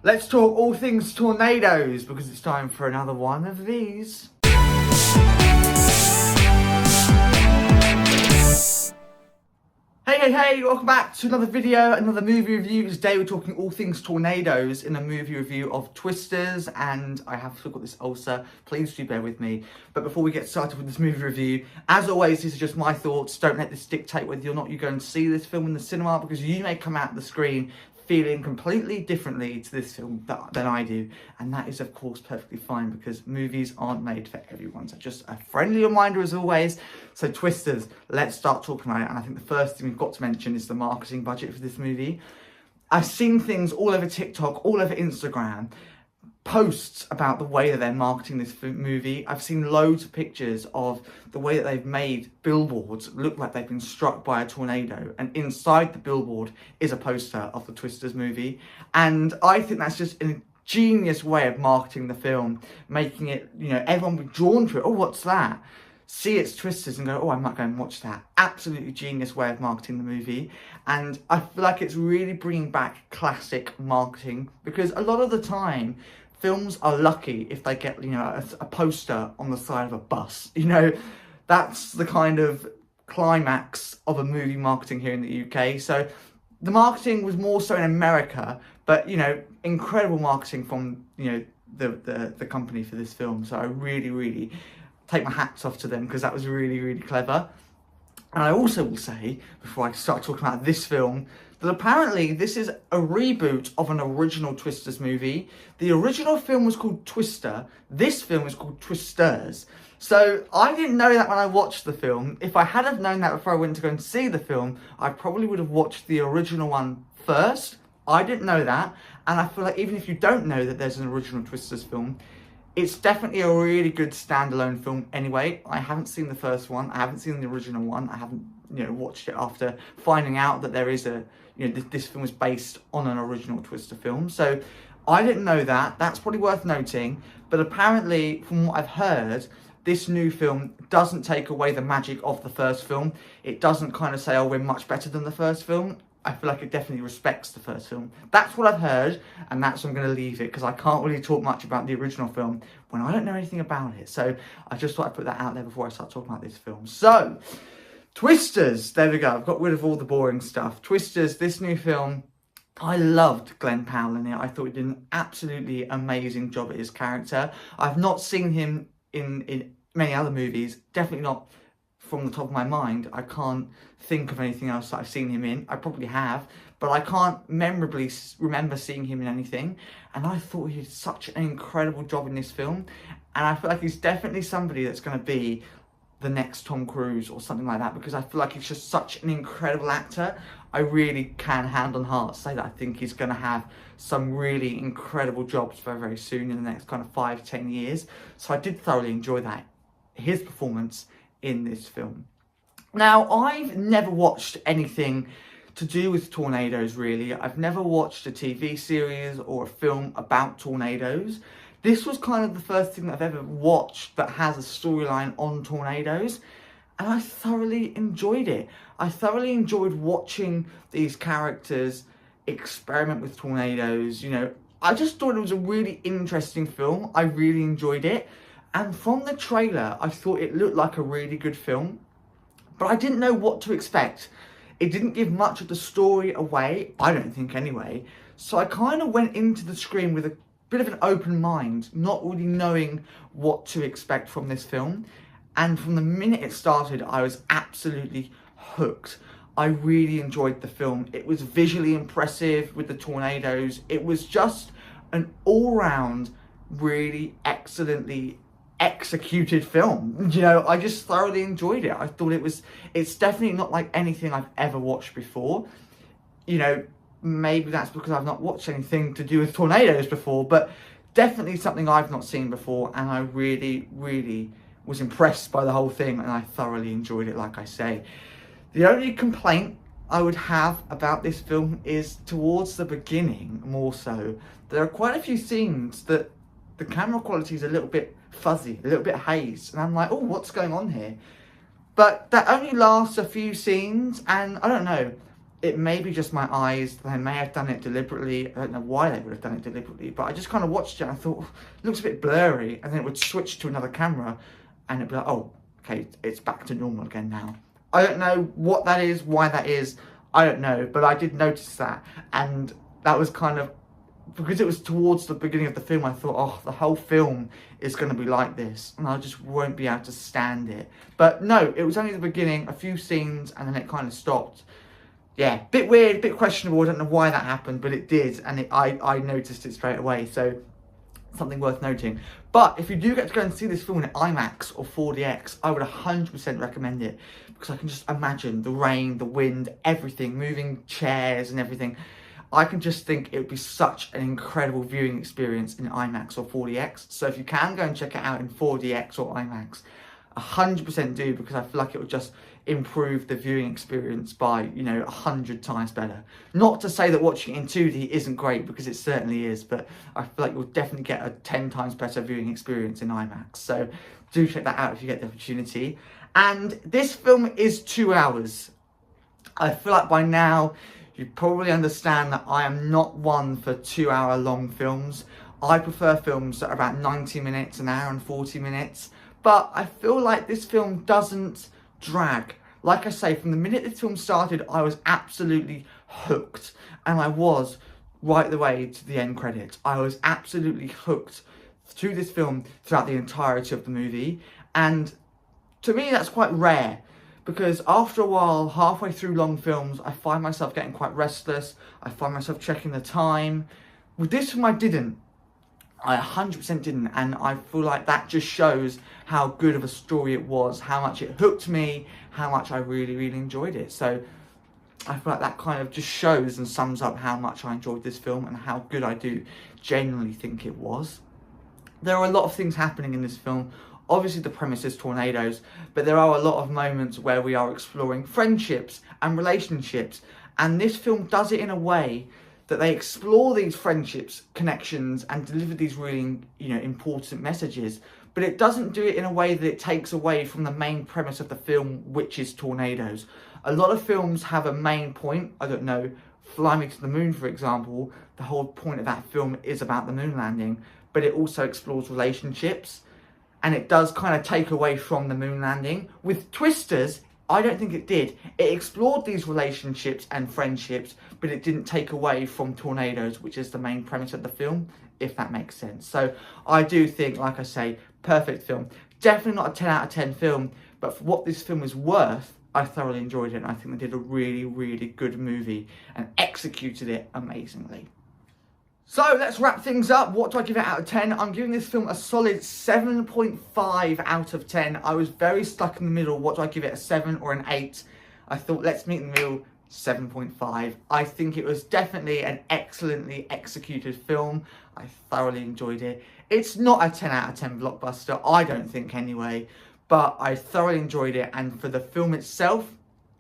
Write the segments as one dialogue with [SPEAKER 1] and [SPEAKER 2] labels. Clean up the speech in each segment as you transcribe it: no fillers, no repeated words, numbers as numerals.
[SPEAKER 1] Let's talk all things tornadoes because it's time for another one of these. Hey, welcome back to another video, another movie review. Today we're talking all things tornadoes in a movie review of Twisters, and I have still got this ulcer. Please do bear with me. But before we get started with this movie review, as always, these are just my thoughts. Don't let this dictate whether or not you go and see this film in the cinema, because you may come out the screen feeling completely differently to this film than I do, and that is of course perfectly fine because movies aren't made for everyone. So just a friendly reminder as always. So Twisters, let's start talking about it, and I think the first thing we've got to mention is the marketing budget for this movie. I've seen things all over TikTok, all over Instagram, posts about the way that they're marketing this movie. I've seen loads of pictures of the way that they've made billboards look like they've been struck by a tornado, and inside the billboard is a poster of the Twisters movie. And I think that's just a genius way of marketing the film, making it, everyone be drawn to it. Oh, what's that? See it's Twisters and go, oh, I might go and watch that. Absolutely genius way of marketing the movie. And I feel like it's really bringing back classic marketing, because a lot of the time films are lucky if they get, a poster on the side of a bus. That's the kind of climax of a movie marketing here in the UK. So the marketing was more so in America, but, incredible marketing from, the company for this film. So I really take my hats off to them, because that was really clever. And I also will say, before I start talking about this film, that apparently this is a reboot of an original Twisters movie. The original film was called Twister. This film is called Twisters. So I didn't know that when I watched the film. If I had have known that before I went to go and see the film, I probably would have watched the original one first. I didn't know that. And I feel like even if you don't know that there's an original Twisters film, it's definitely a really good standalone film anyway. I haven't seen the first one. I haven't seen the original one. I haven't, watched it after finding out that there is this film is based on an original Twister film. So I didn't know that. That's probably worth noting. But apparently, from what I've heard, this new film doesn't take away the magic of the first film. It doesn't kind of say, oh, we're much better than the first film. I feel like it definitely respects the first film. That's what I've heard, and that's where I'm going to leave it, because I can't really talk much about the original film when I don't know anything about it. So I just thought I'd put that out there before I start talking about this film. So, Twisters, there we go. I've got rid of all the boring stuff. Twisters, this new film, I loved Glen Powell in it. I thought he did an absolutely amazing job at his character. I've not seen him in many other movies, definitely not from the top of my mind. I can't think of anything else that I've seen him in. I probably have, but I can't memorably remember seeing him in anything. And I thought he did such an incredible job in this film. And I feel like he's definitely somebody that's going to be the next Tom Cruise or something like that, because I feel like he's just such an incredible actor. I really can, hand on heart, say that I think he's going to have some really incredible jobs very soon in the next kind of 5-10 years. So I did thoroughly enjoy his performance in this film. Now, I've never watched anything to do with tornadoes, really. I've never watched a TV series or a film about tornadoes. This was kind of the first thing that I've ever watched that has a storyline on tornadoes, and I thoroughly enjoyed it. I thoroughly enjoyed watching these characters experiment with tornadoes. I just thought it was a really interesting film. I really enjoyed it. And from the trailer, I thought it looked like a really good film, but I didn't know what to expect. It didn't give much of the story away, I don't think anyway. So I kind of went into the screen with a bit of an open mind, not really knowing what to expect from this film. And from the minute it started, I was absolutely hooked. I really enjoyed the film. It was visually impressive with the tornadoes. It was just an all-round, really excellently executed film. I just thoroughly enjoyed it. I thought it's definitely not like anything I've ever watched before. Maybe that's because I've not watched anything to do with tornadoes before, but definitely something I've not seen before, and I really was impressed by the whole thing, and I thoroughly enjoyed it, like I say. The only complaint I would have about this film is towards the beginning, more so. There are quite a few scenes that the camera quality is a little bit fuzzy, a little bit hazed, and I'm like, oh, what's going on here? But that only lasts a few scenes, and I don't know, it may be just my eyes. They may have done it deliberately. I don't know why they would have done it deliberately, but I just kind of watched it and I thought, it looks a bit blurry. And then it would switch to another camera and it'd be like, oh, okay, it's back to normal again now. I don't know what that is, why that is. I don't know, but I did notice that. And that was kind of, because it was towards the beginning of the film, I thought, oh, the whole film is going to be like this, and I just won't be able to stand it. But no, it was only the beginning, a few scenes, and then it kind of stopped. Yeah, bit weird, bit questionable. I don't know why that happened, but it did, and I noticed it straight away. So something worth noting. But if you do get to go and see this film in IMAX or 4DX, I would 100% recommend it, because I can just imagine the rain, the wind, everything, moving chairs and everything. I can just think it would be such an incredible viewing experience in IMAX or 4DX. So if you can go and check it out in 4DX or IMAX, 100% do, because I feel like it would just improve the viewing experience by, 100 times better. Not to say that watching it in 2D isn't great, because it certainly is, but I feel like you'll definitely get a 10 times better viewing experience in IMAX. So do check that out if you get the opportunity. And this film is 2 hours. I feel like by now you probably understand that I am not one for 2 hour long films. I prefer films that are about 90 minutes, an hour and 40 minutes. But I feel like this film doesn't drag. Like I say, from the minute this film started, I was absolutely hooked. And I was right the way to the end credits. I was absolutely hooked to this film throughout the entirety of the movie. And to me, that's quite rare. Because after a while, halfway through long films, I find myself getting quite restless. I find myself checking the time. With this film, I didn't. I 100% didn't. And I feel like that just shows how good of a story it was, how much it hooked me, how much I really, really enjoyed it. So I feel like that kind of just shows and sums up how much I enjoyed this film and how good I do genuinely think it was. There are a lot of things happening in this film. Obviously the premise is tornadoes, but there are a lot of moments where we are exploring friendships and relationships, and this film does it in a way that they explore these friendships, connections, and deliver these really, important messages, but it doesn't do it in a way that it takes away from the main premise of the film, which is tornadoes. A lot of films have a main point. I don't know, Fly Me to the Moon, for example, the whole point of that film is about the moon landing, but it also explores relationships. And it does kind of take away from the moon landing. With Twisters, I don't think it did. It explored these relationships and friendships, but it didn't take away from tornadoes, which is the main premise of the film, if that makes sense. So I do think, like I say, perfect film. Definitely not a 10 out of 10 film, but for what this film is worth, I thoroughly enjoyed it. And I think they did a really, really good movie and executed it amazingly. So let's wrap things up. What do I give it out of 10? I'm giving this film a solid 7.5 out of 10. I was very stuck in the middle. What do I give it, a 7 or an 8? I thought, let's meet in the middle, 7.5. I think it was definitely an excellently executed film. I thoroughly enjoyed it. It's not a 10 out of 10 blockbuster, I don't think anyway, but I thoroughly enjoyed it, and for the film itself,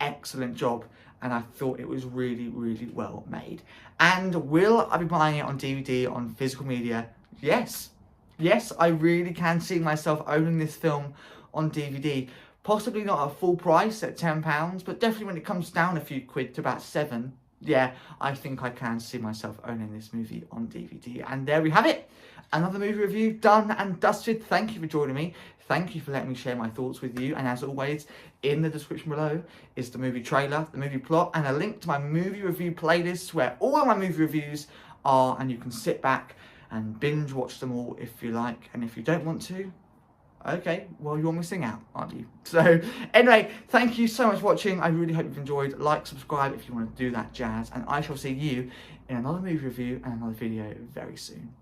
[SPEAKER 1] excellent job. And I thought it was really, really well made. And will I be buying it on DVD, on physical media? Yes. Yes, I really can see myself owning this film on DVD. Possibly not at full price at £10, but definitely when it comes down a few quid to about 7, yeah, I think I can see myself owning this movie on DVD. And there we have it. Another movie review done and dusted. Thank you for joining me. Thank you for letting me share my thoughts with you. And as always, in the description below is the movie trailer, the movie plot, and a link to my movie review playlist where all of my movie reviews are, and you can sit back and binge watch them all if you like. And if you don't want to, okay, well, you're missing out, aren't you? So anyway, thank you so much for watching. I really hope you've enjoyed. Like, subscribe if you want to do that jazz, and I shall see you in another movie review and another video very soon.